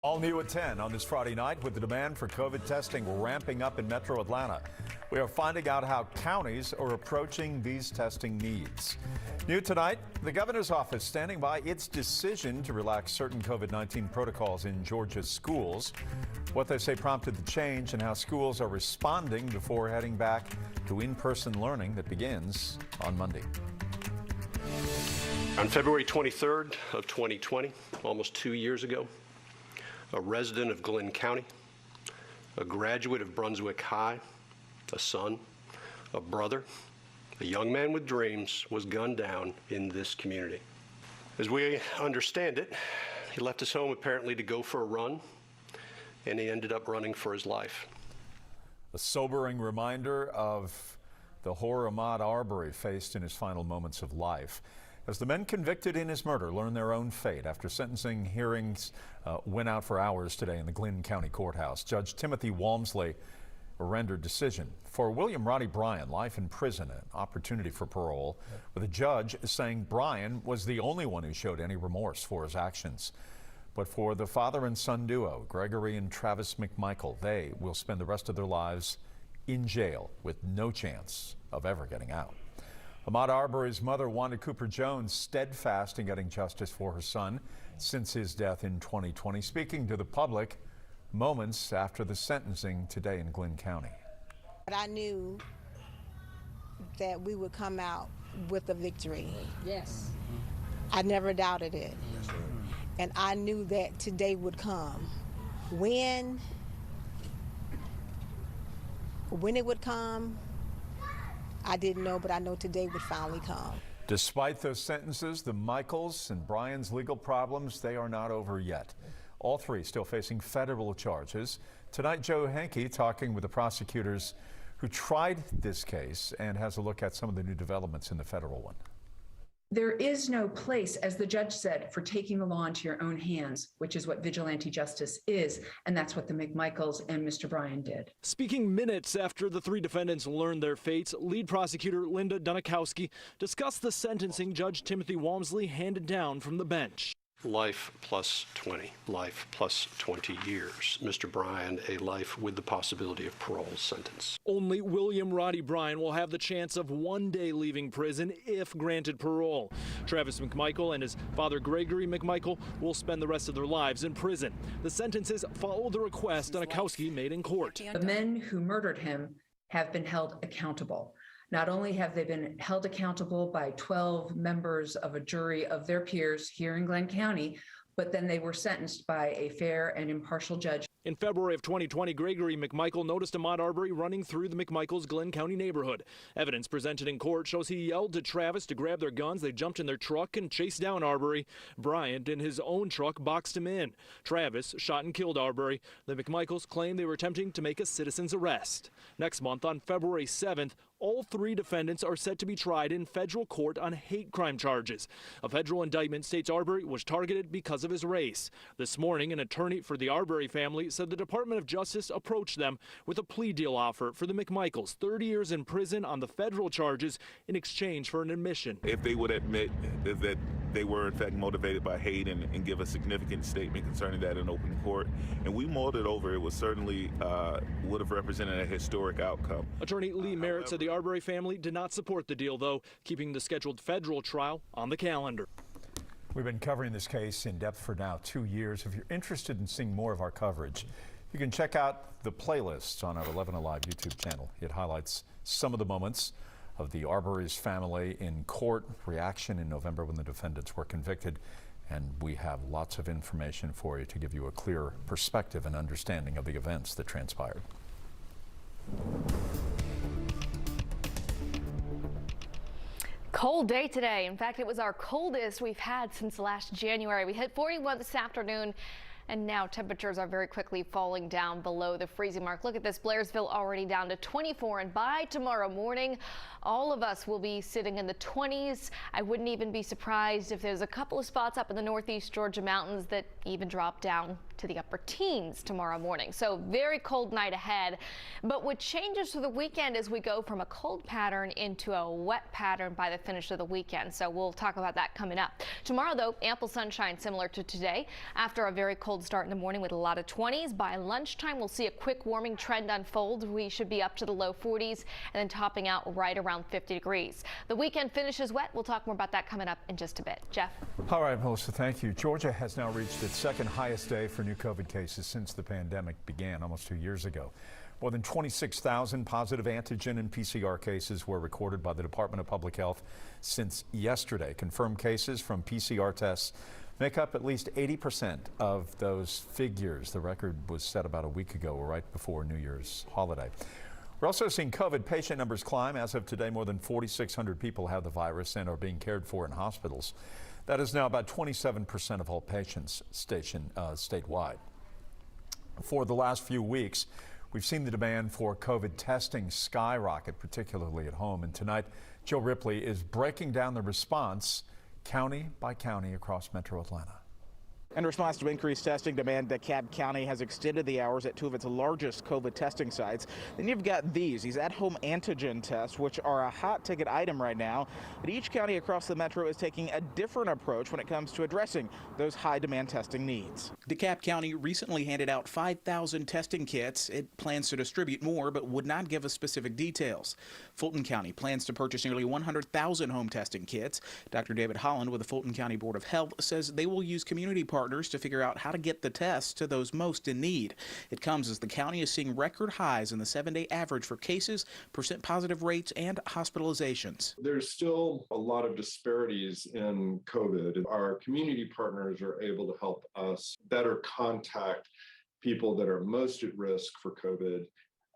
All new at 10 on this Friday night, with the demand for COVID testing ramping up in Metro Atlanta. We are finding out how counties are approaching these testing needs. New tonight, the governor's office standing by its decision to relax certain COVID-19 protocols in Georgia's schools. What they say prompted the change and how schools are responding before heading back to in-person learning that begins on Monday. On February 23rd of 2020, almost 2 years ago, a resident of Glenn County, a graduate of Brunswick High, a son, a brother, a young man with dreams, was gunned down in this community. As we understand it, he left his home apparently to go for a run, and he ended up running for his life. A sobering reminder of the horror Ahmaud Arbery faced in his final moments of life, as the men convicted in his murder learned their own fate after sentencing hearings went out for hours today in the Glenn County Courthouse. Judge Timothy Walmsley rendered decision. For William Roddy Bryan, life in prison, an opportunity for parole, with a judge saying Bryan was the only one who showed any remorse for his actions. But for the father and son duo, Gregory and Travis McMichael, they will spend the rest of their lives in jail with no chance of ever getting out. Ahmaud Arbery's mother, Wanda Cooper Jones, steadfast in getting justice for her son since his death in 2020, speaking to the public moments after the sentencing today in Glenn County. But I knew that we would come out with a victory. Yes. I never doubted it. Yes, and I knew that today would come. When it would come, I didn't know, but I know today would finally come. Despite those sentences, the Michaels and Bryan's legal problems, they are not over yet. All three still facing federal charges. Tonight, Joe Henke talking with the prosecutors who tried this case and has a look at some of the new developments in the federal one. There is no place, as the judge said, for taking the law into your own hands, which is what vigilante justice is, and that's what the McMichaels and Mr. Bryan did. Speaking minutes after the three defendants learned their fates, lead prosecutor Linda Dunikowski discussed the sentencing Judge Timothy Walmsley handed down from the bench. Life plus 20, life plus 20 years. Mr. Bryan, a life with the possibility of parole sentence. Only William Roddy Bryan will have the chance of one day leaving prison if granted parole. Travis McMichael and his father Gregory McMichael will spend the rest of their lives in prison. The sentences follow the request Dunikowski made in court. The men who murdered him have been held accountable. Not only have they been held accountable by 12 members of a jury of their peers here in Glenn County, but then they were sentenced by a fair and impartial judge. In February of 2020, Gregory McMichael noticed Ahmaud Arbery running through the McMichaels' Glenn County neighborhood. Evidence presented in court shows he yelled to Travis to grab their guns. They jumped in their truck and chased down Arbery. Bryant, in his own truck, boxed him in. Travis shot and killed Arbery. The McMichaels claimed they were attempting to make a citizen's arrest. Next month, on February 7th, all three defendants are set to be tried in federal court on hate crime charges. A federal indictment states Arbery was targeted because of his race. This morning, an attorney for the Arbery family said the Department of Justice approached them with a plea deal offer for the McMichaels, 30 years in prison on the federal charges in exchange for an admission. If they would admit that they were in fact motivated by hate and give a significant statement concerning that in open court, and we mulled it over, it would certainly would have represented a historic outcome. Attorney Lee Merritt said the Arbery family did not support the deal, though, keeping the scheduled federal trial on the calendar. We've been covering this case in depth for now 2 years. If you're interested in seeing more of our coverage, you can check out the playlists on our 11Alive YouTube channel. It highlights some of the moments of the Arbery's family in court, reaction in November when the defendants were convicted, and we have lots of information for you to give you a clear perspective and understanding of the events that transpired. Cold day today. In fact, it was our coldest we've had since last January. We hit 41 this afternoon, and now temperatures are very quickly falling down below the freezing mark. Look at this, Blairsville already down to 24, and by tomorrow morning, all of us will be sitting in the 20s. I wouldn't even be surprised if there's a couple of spots up in the northeast Georgia mountains that even drop down to the upper teens tomorrow morning. So very cold night ahead, but with changes through the weekend as we go from a cold pattern into a wet pattern by the finish of the weekend. So we'll talk about that coming up. Tomorrow, though, ample sunshine similar to today after a very cold start in the morning with a lot of 20s. By lunchtime, we'll see a quick warming trend unfold. We should be up to the low 40s and then topping out right around 50 degrees. The weekend finishes wet. We'll talk more about that coming up in just a bit. Jeff. All right, Melissa, thank you. Georgia has now reached its second highest day for new COVID cases since the pandemic began almost 2 years ago. More than 26,000 positive antigen and PCR cases were recorded by the Department of Public Health since yesterday. Confirmed cases from PCR tests make up at least 80% of those figures. The record was set about a week ago, right before New Year's holiday. We're also seeing COVID patient numbers climb. As of today, more than 4,600 people have the virus and are being cared for in hospitals. That is now about 27% of all patients statewide. For the last few weeks, we've seen the demand for COVID testing skyrocket, particularly at home. And tonight, Jill Ripley is breaking down the response county by county across Metro Atlanta. In response to increased testing demand, DeKalb County has extended the hours at two of its largest COVID testing sites. Then you've got these at-home antigen tests, which are a hot ticket item right now. But each county across the metro is taking a different approach when it comes to addressing those high demand testing needs. DeKalb County recently handed out 5,000 testing kits. It plans to distribute more, but would not give us specific details. Fulton County plans to purchase nearly 100,000 home testing kits. Dr. David Holland with the Fulton County Board of Health says they will use community partners to figure out how to get the tests to those most in need. It comes as the county is seeing record highs in the 7-day average for cases, percent positive rates, and hospitalizations. There's still a lot of disparities in COVID. Our community partners are able to help us better contact people that are most at risk for COVID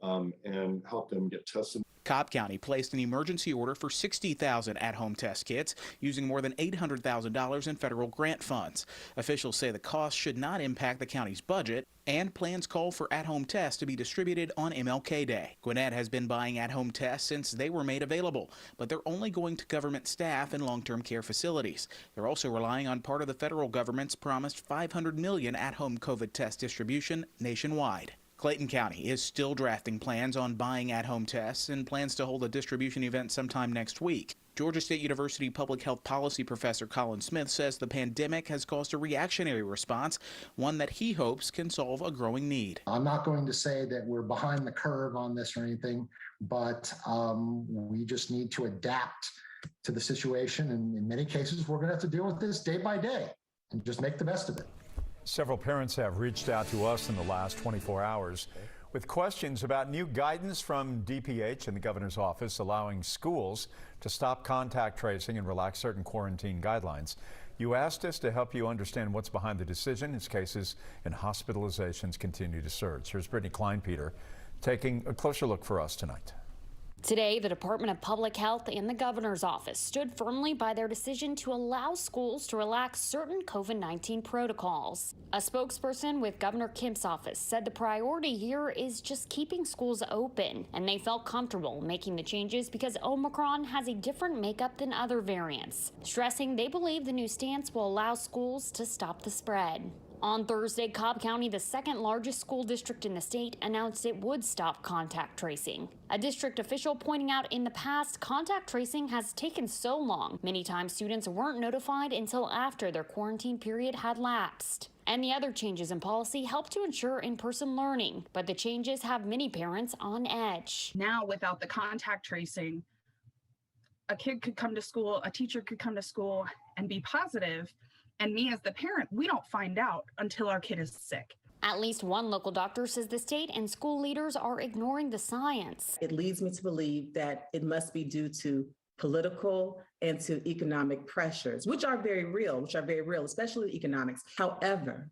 and help them get tested. Cobb County placed an emergency order for 60,000 at-home test kits using more than $800,000 in federal grant funds. Officials say the cost should not impact the county's budget, and plans call for at-home tests to be distributed on MLK Day. Gwinnett has been buying at-home tests since they were made available, but they're only going to government staff and long-term care facilities. They're also relying on part of the federal government's promised $500 million at-home COVID test distribution nationwide. Clayton County is still drafting plans on buying at-home tests and plans to hold a distribution event sometime next week. Georgia State University Public Health Policy Professor Colin Smith says the pandemic has caused a reactionary response, one that he hopes can solve a growing need. I'm not going to say that we're behind the curve on this or anything, but we just need to adapt to the situation. And in many cases, we're going to have to deal with this day by day and just make the best of it. Several parents have reached out to us in the last 24 hours with questions about new guidance from DPH and the governor's office allowing schools to stop contact tracing and relax certain quarantine guidelines. You asked us to help you understand what's behind the decision as cases and hospitalizations continue to surge. Here's Brittany Kleinpeter taking a closer look for us tonight. Today, the Department of Public Health and the governor's office stood firmly by their decision to allow schools to relax certain COVID-19 protocols. A spokesperson with Governor Kemp's office said the priority here is just keeping schools open, and they felt comfortable making the changes because Omicron has a different makeup than other variants, stressing they believe the new stance will allow schools to stop the spread. On Thursday, Cobb County, the second largest school district in the state, announced it would stop contact tracing. A district official pointing out in the past, contact tracing has taken so long. Many times students weren't notified until after their quarantine period had lapsed. And the other changes in policy help to ensure in-person learning, but the changes have many parents on edge. Now, without the contact tracing, a kid could come to school, a teacher could come to school and be positive. And me as the parent, we don't find out until our kid is sick. At least one local doctor says the state and school leaders are ignoring the science. It leads me to believe that it must be due to political and to economic pressures, which are very real, especially economics. However,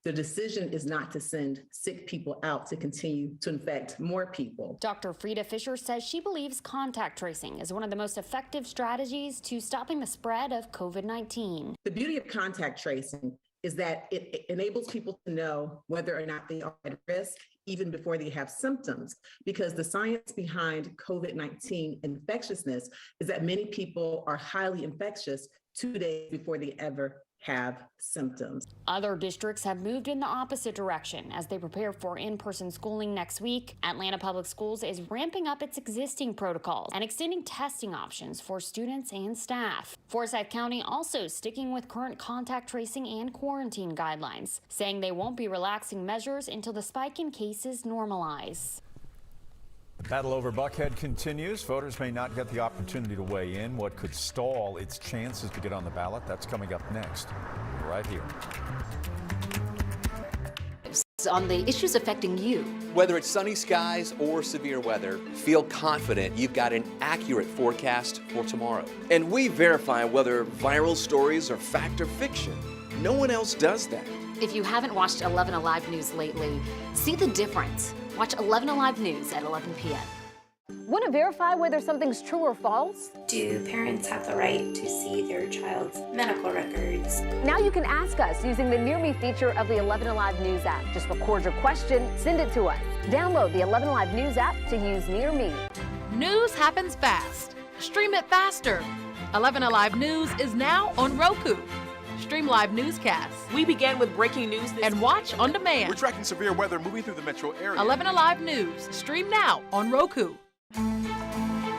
the decision is not to send sick people out to continue to infect more people. Dr. Frida Fisher says she believes contact tracing is one of the most effective strategies to stopping the spread of COVID-19. The beauty of contact tracing is that it enables people to know whether or not they are at risk even before they have symptoms, because the science behind COVID-19 infectiousness is that many people are highly infectious 2 days before they ever have symptoms. Other districts have moved in the opposite direction as they prepare for in-person schooling next week. Atlanta Public Schools is ramping up its existing protocols and extending testing options for students and staff. Forsyth County also sticking with current contact tracing and quarantine guidelines, saying they won't be relaxing measures until the spike in cases normalize. The battle over Buckhead continues. Voters may not get the opportunity to weigh in. What could stall its chances to get on the ballot? That's coming up next, right here. On the issues affecting you. Whether it's sunny skies or severe weather, feel confident you've got an accurate forecast for tomorrow. And we verify whether viral stories are fact or fiction. No one else does that. If you haven't watched 11Alive News lately, see the difference. Watch 11Alive News at 11 p.m. Want to verify whether something's true or false? Do parents have the right to see their child's medical records? Now you can ask us using the Near Me feature of the 11Alive News app. Just record your question, send it to us. Download the 11Alive News app to use Near Me. News happens fast. Stream it faster. 11Alive News is now on Roku. Stream live newscasts. We began with breaking news and watch on demand. We're tracking severe weather moving through the metro area. 11Alive News. Stream now on Roku.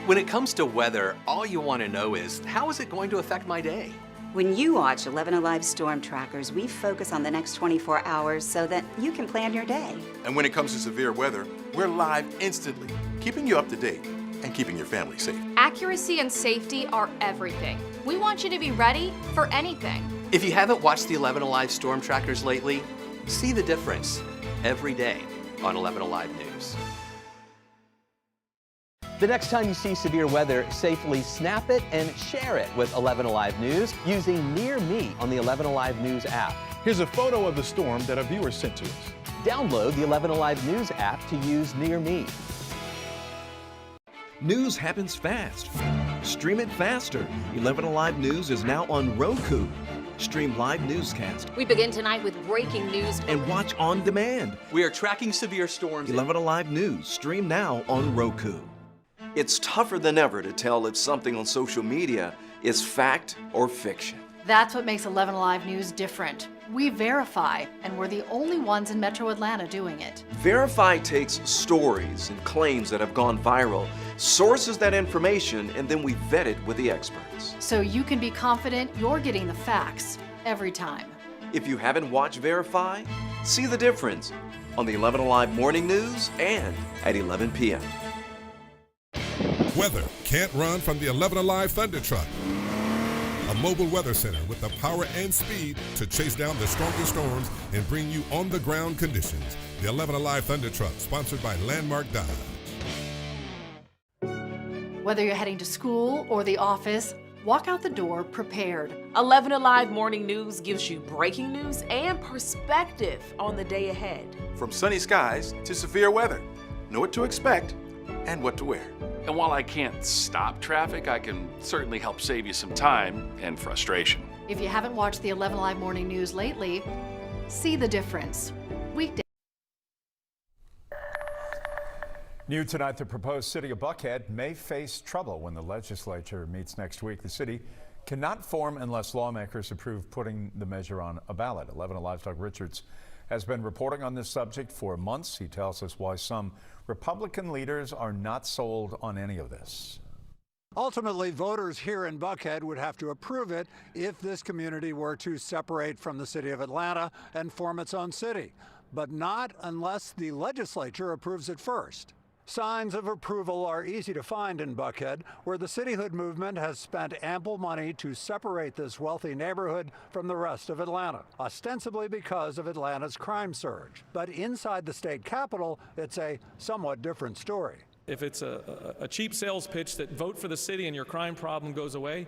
When it comes to weather, all you want to know is, how is it going to affect my day? When you watch 11Alive Storm Trackers, we focus on the next 24 hours so that you can plan your day. And when it comes to severe weather, we're live instantly, keeping you up to date and keeping your family safe. Accuracy and safety are everything. We want you to be ready for anything. If you haven't watched the 11Alive Storm Trackers lately, see the difference every day on 11Alive News. The next time you see severe weather, safely snap it and share it with 11Alive News using Near Me on the 11Alive News app. Here's a photo of the storm that a viewer sent to us. Download the 11Alive News app to use Near Me. News happens fast. Stream it faster. 11Alive News is now on Roku. Stream live newscast. We begin tonight with breaking news. And watch on demand. We are tracking severe storms. 11Alive News. Stream now on Roku. It's tougher than ever to tell if something on social media is fact or fiction. That's what makes 11Alive News different. We verify, and we're the only ones in Metro Atlanta doing it. Verify takes stories and claims that have gone viral, sources that information, and then we vet it with the experts. So you can be confident you're getting the facts every time. If you haven't watched Verify, see the difference on the 11Alive Morning News and at 11 p.m. Weather can't run from the 11Alive Thunder Truck. A mobile weather center with the power and speed to chase down the strongest storms and bring you on-the-ground conditions. The 11Alive Thunder Truck, sponsored by Landmark Dodge. Whether you're heading to school or the office, walk out the door prepared. 11Alive Morning News gives you breaking news and perspective on the day ahead. From sunny skies to severe weather, know what to expect and what to wear. And while I can't stop traffic, I can certainly help save you some time and frustration. If you haven't watched the 11Alive Morning News lately, see the difference. Weekday. New tonight, the proposed city of Buckhead may face trouble when the legislature meets next week. The city cannot form unless lawmakers approve putting the measure on a ballot. 11Alive's Doug Richards has been reporting on this subject for months. He tells us why some Republican leaders are not sold on any of this. Ultimately, voters here in Buckhead would have to approve it if this community were to separate from the city of Atlanta and form its own city, but not unless the legislature approves it first. Signs of approval are easy to find in Buckhead, where the cityhood movement has spent ample money to separate this wealthy neighborhood from the rest of Atlanta, ostensibly because of Atlanta's crime surge. But inside the state capitol, it's a somewhat different story. If it's a cheap sales pitch that vote for the city and your crime problem goes away,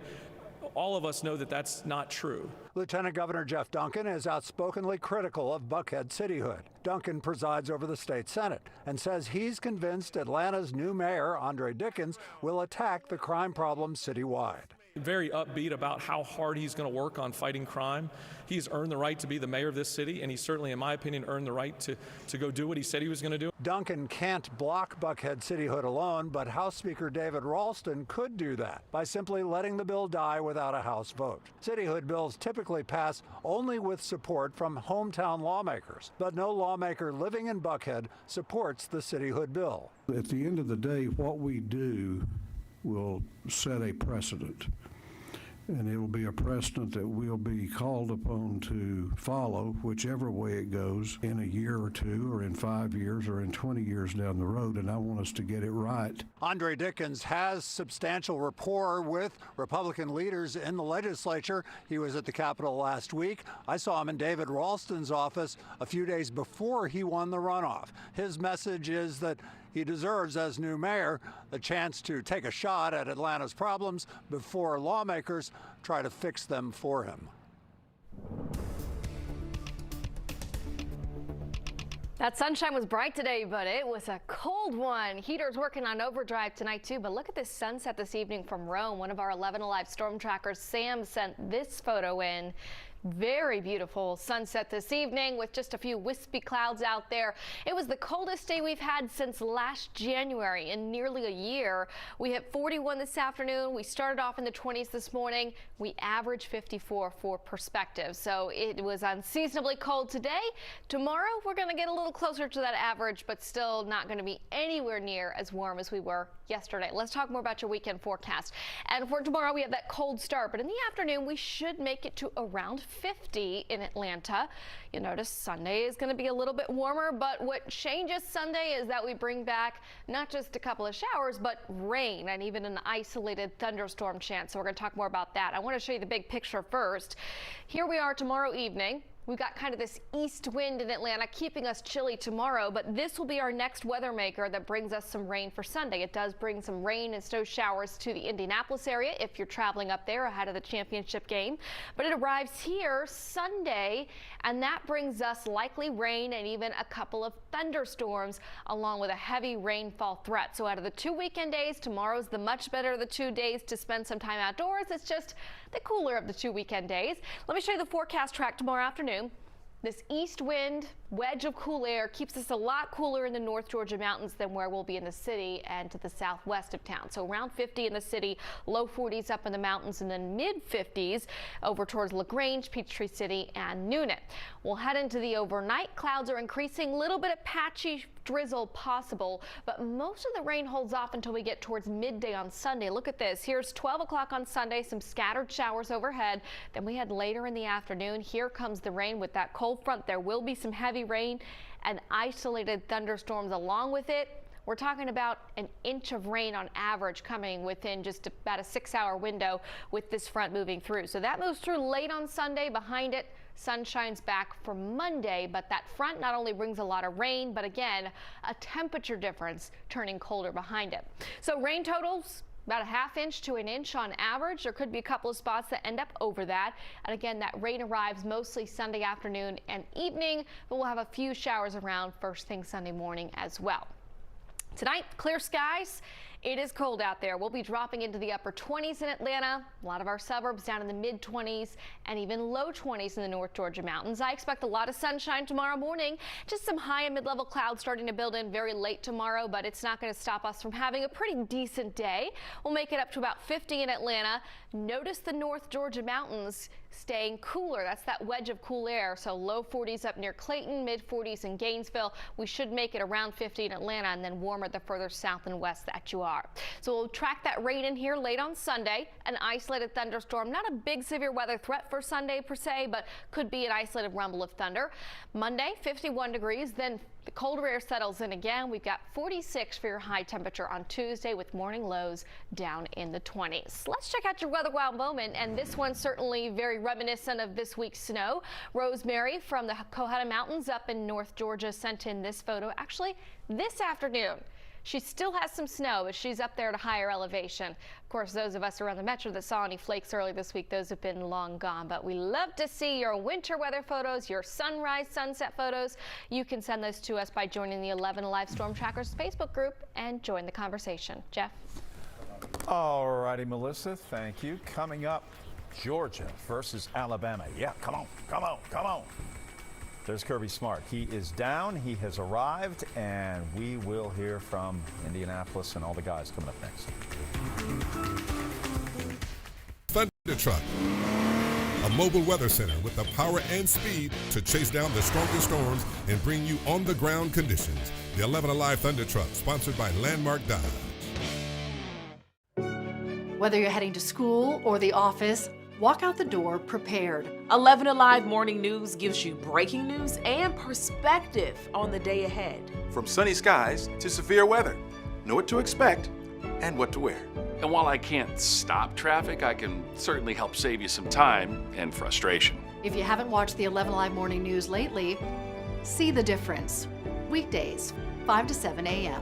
all of us know that that's not true. Lieutenant Governor Jeff Duncan is outspokenly critical of Buckhead cityhood. Duncan presides over the state Senate and says he's convinced Atlanta's new mayor, Andre Dickens, will attack the crime problem citywide. very upbeat about how hard he's going to work on fighting crime. He's earned the right to be the mayor of this city, and he certainly, in my opinion, earned the right to go do what he said he was going to do. Duncan can't block Buckhead cityhood alone, but House Speaker David Ralston could do that by simply letting the bill die without a House vote. Cityhood bills typically pass only with support from hometown lawmakers, but no lawmaker living in Buckhead supports the cityhood bill. At the end of the day, what we do will set a precedent, and it will be a precedent that we'll be called upon to follow whichever way it goes in a year or two, or in 5 years, or in 20 years down the road, and I want us to get it right. Andre Dickens has substantial rapport with Republican leaders in the legislature. He was at the Capitol last week. I saw him in David Ralston's office a few days before he won the runoff. His message is that he deserves, as new mayor, a chance to take a shot at Atlanta's problems before lawmakers try to fix them for him. That sunshine was bright today, but it was a cold one. Heaters working on overdrive tonight, too. But look at this sunset this evening from Rome. One of our 11Alive storm trackers, Sam, sent this photo in. Very beautiful sunset this evening with just a few wispy clouds out there. It was the coldest day we've had since last January in nearly a year. We hit 41 this afternoon. We started off in the 20s this morning. We averaged 54 for perspective. So it was unseasonably cold today. Tomorrow we're going to get a little closer to that average, but still not going to be anywhere near as warm as we were yesterday. Let's talk more about your weekend forecast. And for tomorrow we have that cold start, but in the afternoon we should make it to around 50 in Atlanta. You'll notice Sunday is going to be a little bit warmer, but what changes Sunday is that we bring back not just a couple of showers, but rain and even an isolated thunderstorm chance. So we're going to talk more about that. I want to show you the big picture first. Here we are tomorrow evening. We've got kind of this east wind in Atlanta keeping us chilly tomorrow, but this will be our next weather maker that brings us some rain for Sunday. It does bring some rain and snow showers to the Indianapolis area if you're traveling up there ahead of the championship game. But it arrives here Sunday, and that brings us likely rain and even a couple of thunderstorms along with a heavy rainfall threat. So out of the 2 weekend days, tomorrow's the much better of the 2 days to spend some time outdoors. It's just the cooler of the 2 weekend days. Let me show you the forecast track tomorrow afternoon. This east wind wedge of cool air keeps us a lot cooler in the North Georgia mountains than where we'll be in the city and to the southwest of town. So around 50 in the city, low 40s up in the mountains, and then mid 50s over towards LaGrange, Peachtree City, and Noonan. We'll head into the overnight. Clouds are increasing, a little bit of patchy drizzle possible, but most of the rain holds off until we get towards midday on Sunday. Look at this. Here's 12 o'clock on Sunday, some scattered showers overhead. Then we head later in the afternoon. Here comes the rain with that cold front. There will be some heavy rain and isolated thunderstorms along with it. We're talking about an inch of rain on average coming within just about a 6-hour window with this front moving through. So that moves through late on Sunday. Behind it, sun shines back for Monday, but that front not only brings a lot of rain, but again, a temperature difference turning colder behind it. So rain totals, about a ½ inch to an inch on average. There could be a couple of spots that end up over that. And again, that rain arrives mostly Sunday afternoon and evening, but we'll have a few showers around first thing Sunday morning as well. Tonight, clear skies. It is cold out there. We'll be dropping into the upper 20s in Atlanta. A lot of our suburbs down in the mid 20s and even low 20s in the North Georgia mountains. I expect a lot of sunshine tomorrow morning. Just some high and mid-level clouds starting to build in very late tomorrow, but it's not going to stop us from having a pretty decent day. We'll make it up to about 50 in Atlanta. Notice the North Georgia mountains staying cooler. That's that wedge of cool air. So low 40s up near Clayton, mid 40s in Gainesville. We should make it around 50 in Atlanta and then warmer the further south and west that you are. So we'll track that rain in here late on Sunday. An isolated thunderstorm, not a big severe weather threat for Sunday per se, but could be an isolated rumble of thunder. Monday, 51 degrees, then the colder air settles in again. We've got 46 for your high temperature on Tuesday with morning lows down in the 20s. Let's check out your weather wow moment, and this one's certainly very reminiscent of this week's snow. Rosemary from the Cohutta Mountains up in North Georgia sent in this photo actually this afternoon. She still has some snow, but she's up there at a higher elevation. Of course, those of us around the metro that saw any flakes early this week, those have been long gone. But we love to see your winter weather photos, your sunrise, sunset photos. You can send those to us by joining the 11Alive Storm Trackers Facebook group and join the conversation. Jeff? All righty, Melissa, thank you. Coming up, Georgia versus Alabama. Yeah, come on, come on, come on. There's Kirby Smart. He is down, he has arrived, and we will hear from Indianapolis and all the guys coming up next. Thunder Truck, a mobile weather center with the power and speed to chase down the strongest storms and bring you on-the-ground conditions. The 11Alive Thunder Truck, sponsored by Landmark Dodge. Whether you're heading to school or the office, walk out the door prepared. 11Alive Morning News gives you breaking news and perspective on the day ahead. From sunny skies to severe weather, know what to expect and what to wear. And while I can't stop traffic, I can certainly help save you some time and frustration. If you haven't watched the 11Alive Morning News lately, see the difference. Weekdays, 5 to 7 a.m.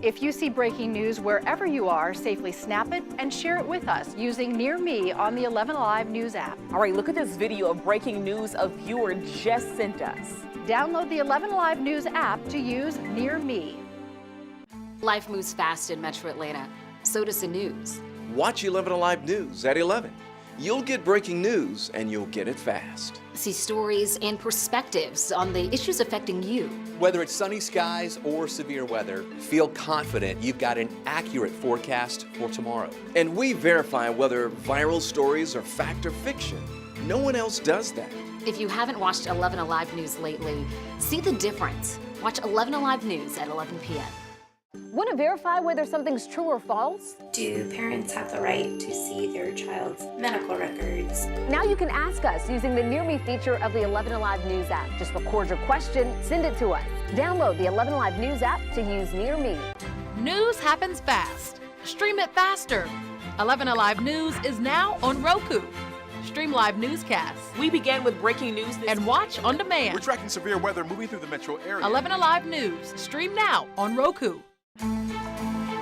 If you see breaking news wherever you are, safely snap it and share it with us using Near Me on the 11Alive News app. All right, look at this video of breaking news a viewer just sent us. Download the 11Alive News app to use Near Me. Life moves fast in Metro Atlanta. So does the news. Watch 11Alive News at 11. You'll get breaking news and you'll get it fast. See stories and perspectives on the issues affecting you. Whether it's sunny skies or severe weather, feel confident you've got an accurate forecast for tomorrow. And we verify whether viral stories are fact or fiction. No one else does that. If you haven't watched 11Alive News lately, see the difference. Watch 11Alive News at 11 p.m. Want to verify whether something's true or false? Do parents have the right to see their child's medical records? Now you can ask us using the Near Me feature of the 11Alive News app. Just record your question, send it to us. Download the 11Alive News app to use Near Me. News happens fast. Stream it faster. 11Alive News is now on Roku. Stream live newscasts. We began with breaking news and watch on demand. We're tracking severe weather moving through the metro area. 11Alive News. Stream now on Roku.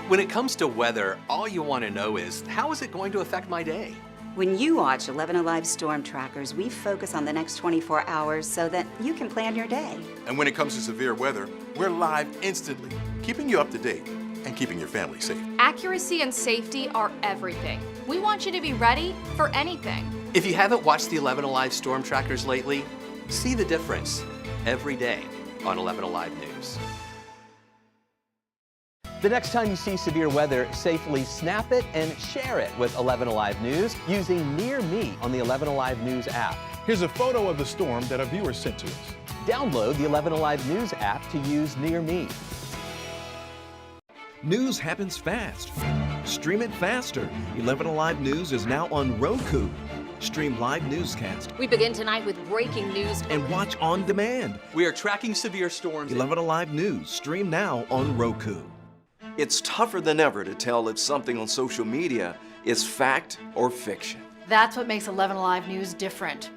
When it comes to weather, all you want to know is, how is it going to affect my day? When you watch 11Alive Storm Trackers, we focus on the next 24 hours so that you can plan your day. And when it comes to severe weather, we're live instantly, keeping you up to date and keeping your family safe. Accuracy and safety are everything. We want you to be ready for anything. If you haven't watched the 11Alive Storm Trackers lately, see the difference every day on 11Alive News. The next time you see severe weather, safely snap it and share it with 11Alive News using Near Me on the 11Alive News app. Here's a photo of the storm that a viewer sent to us. Download the 11Alive News app to use Near Me. News happens fast. Stream it faster. 11Alive News is now on Roku. Stream live newscast. We begin tonight with breaking news. And watch on demand. We are tracking severe storms. 11Alive News. Stream now on Roku. It's tougher than ever to tell if something on social media is fact or fiction. That's what makes 11Alive News different.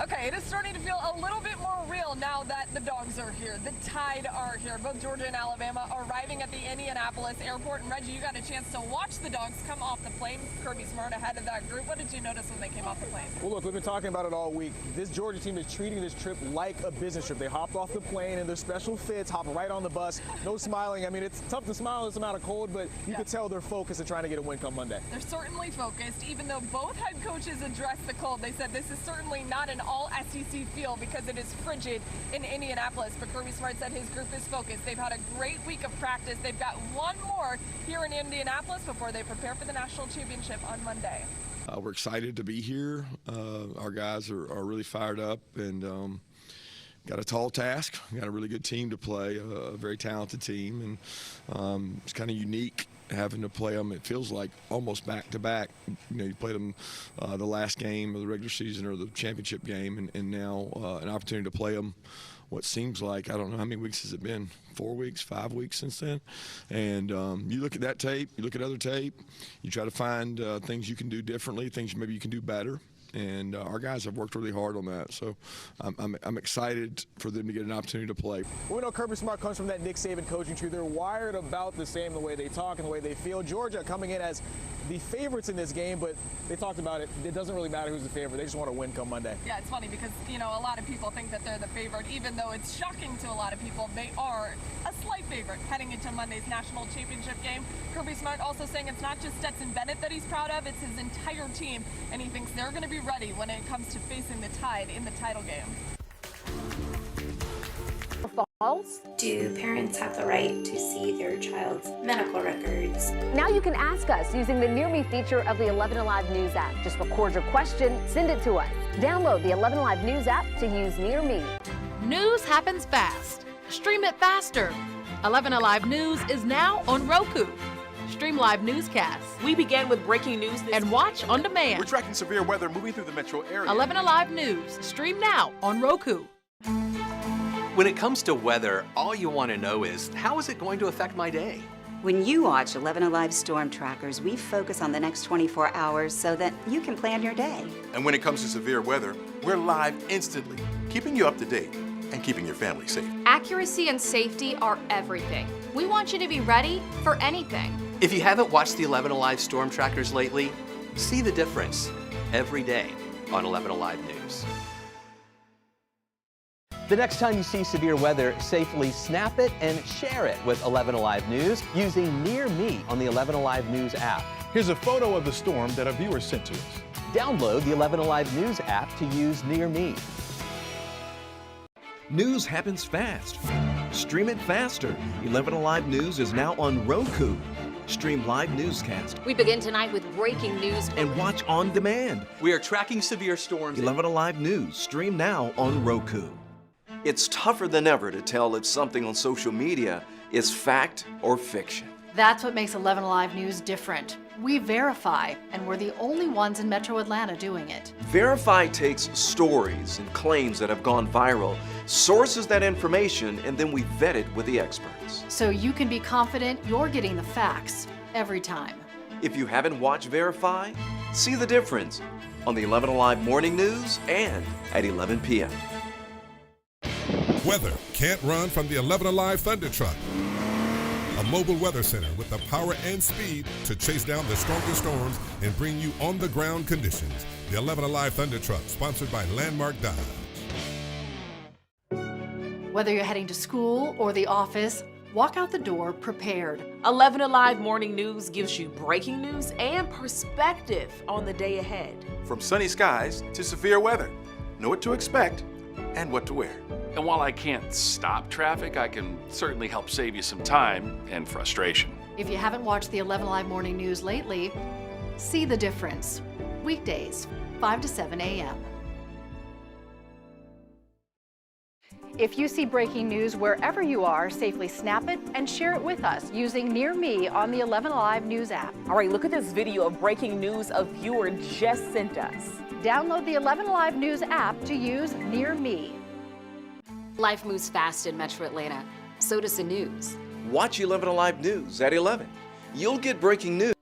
Okay, it is starting to feel a little bit more real now that the Dogs are here. The Tide are here. Both Georgia and Alabama arriving at the Indianapolis airport. And Reggie, you got a chance to watch the Dogs come off the plane. Kirby Smart ahead of that group. What did you notice when they came off the plane? Well, look, we've been talking about it all week. This Georgia team is treating this trip like a business trip. They hopped off the plane in their special fits, hopped right on the bus. No smiling. I mean, it's tough to smile in this amount of cold, but you could tell they're focused and trying to get a win come Monday. They're certainly focused. Even though both head coaches addressed the cold, they said this is certainly not an all SEC feel because it is frigid in Indianapolis. But Kirby Smart said his group is focused. They've had a great week of practice. They've got one more here in Indianapolis before they prepare for the national championship on Monday. We're excited to be here. Our guys are really fired up and got a tall task. We got a really good team to play, a very talented team, and it's kind of unique having to play them. It feels like almost back to back. You know, you played them the last game of the regular season or the championship game, and now an opportunity to play them. What seems like, I don't know how many weeks has it been, 4 weeks, 5 weeks since then. And you look at that tape, you look at other tape, you try to find things you can do differently, things maybe you can do better. And our guys have worked really hard on that. So I'm excited for them to get an opportunity to play. We know Kirby Smart comes from that Nick Saban coaching tree. They're wired about the same, the way they talk and the way they feel. Georgia coming in as the favorites in this game, but they talked about it. It doesn't really matter who's the favorite. They just want to win come Monday. Yeah, it's funny because, you know, a lot of people think that they're the favorite, even though it's shocking to a lot of people. They are a slight favorite heading into Monday's national championship game. Kirby Smart also saying it's not just Stetson Bennett that he's proud of, it's his entire team, and he thinks they're going to be ready when it comes to facing the Tide in the title game. False? Do parents have the right to see their child's medical records? Now you can ask us using the Near Me feature of the 11Alive News app. Just record your question, send it to us. Download the 11Alive News app to use Near Me. News happens fast. Stream it faster. 11Alive News is now on Roku. Stream live newscasts. We began with breaking news and watch on demand. We're tracking severe weather moving through the metro area. 11Alive News. Stream now on Roku. When it comes to weather, all you want to know is, how is it going to affect my day? When you watch 11Alive Storm Trackers, we focus on the next 24 hours so that you can plan your day. And when it comes to severe weather, we're live instantly, keeping you up to date and keeping your family safe. Accuracy and safety are everything. We want you to be ready for anything. If you haven't watched the 11Alive Storm Trackers lately, see the difference every day on 11Alive News. The next time you see severe weather, safely snap it and share it with 11Alive News using Near Me on the 11Alive News app. Here's a photo of the storm that a viewer sent to us. Download the 11Alive News app to use Near Me. News happens fast. Stream it faster. 11Alive News is now on Roku. Stream live newscast We begin tonight with breaking news and watch on demand. We are tracking severe storms. 11Alive News. Stream now on Roku. It's tougher than ever to tell if something on social media is fact or fiction. That's what makes 11Alive News different. We verify, and we're the only ones in Metro Atlanta doing it. Verify takes stories and claims that have gone viral, sources that information, and then we vet it with the experts. So you can be confident you're getting the facts every time. If you haven't watched Verify, see the difference on the 11Alive Morning News and at 11 p.m. Weather can't run from the 11Alive Thunder Truck. A mobile weather center with the power and speed to chase down the strongest storms and bring you on-the-ground conditions. The 11Alive Thunder Truck, sponsored by Landmark Dodge. Whether you're heading to school or the office, walk out the door prepared. 11Alive Morning News gives you breaking news and perspective on the day ahead. From sunny skies to severe weather, know what to expect and what to wear. And while I can't stop traffic, I can certainly help save you some time and frustration. If you haven't watched the 11Alive Morning News lately, see the difference. Weekdays, 5 to 7 a.m. If you see breaking news wherever you are, safely snap it and share it with us using Near Me on the 11Alive News app. All right, look at this video of breaking news a viewer just sent us. Download the 11Alive News app to use Near Me. Life moves fast in Metro Atlanta. So does the news. Watch 11Alive News at 11. You'll get breaking news.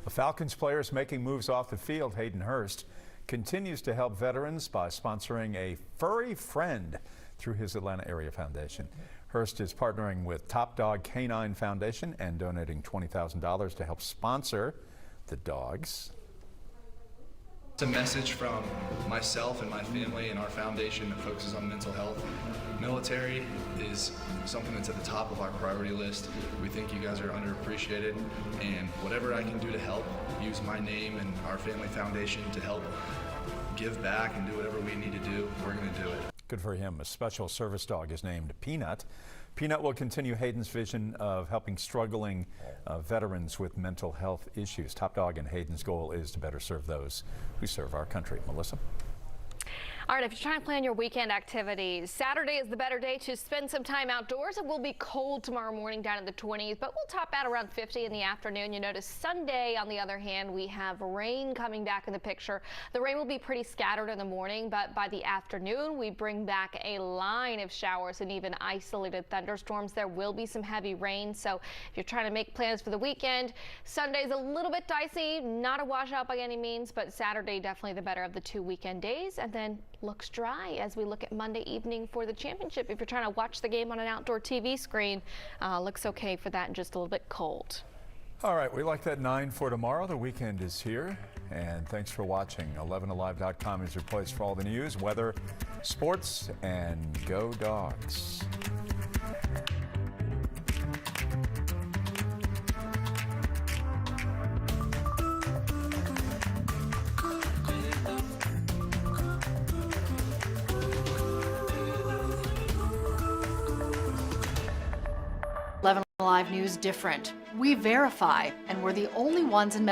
A Falcons player is making moves off the field. Hayden Hurst continues to help veterans by sponsoring a furry friend through his Atlanta Area Foundation. Hurst is partnering with Top Dog Canine Foundation and donating $20,000 to help sponsor the dogs. It's a message from myself and my family and our foundation that focuses on mental health. Military is something that's at the top of our priority list. We think you guys are underappreciated, and whatever I can do to help, use my name and our family foundation to help give back and do whatever we need to do, we're going to do it. Good for him. A special service dog is named Peanut. Peanut will continue Hayden's vision of helping struggling veterans with mental health issues. Top Dog and Hayden's goal is to better serve those who serve our country. Melissa? All right, if you're trying to plan your weekend activities, Saturday is the better day to spend some time outdoors. It will be cold tomorrow morning down in the 20s, but we'll top out around 50 in the afternoon. You notice Sunday, on the other hand, we have rain coming back in the picture. The rain will be pretty scattered in the morning, but by the afternoon, we bring back a line of showers and even isolated thunderstorms. There will be some heavy rain, so if you're trying to make plans for the weekend, Sunday's a little bit dicey, not a washout by any means, but Saturday definitely the better of the two weekend days, and then looks dry as we look at Monday evening for the championship. If you're trying to watch the game on an outdoor TV screen, looks okay for that and just a little bit cold. All right, we like that 9 for tomorrow. The weekend is here, and thanks for watching. 11alive.com is your place for all the news, weather, sports, and go Dogs. Alive News different. We verify, and we're the only ones in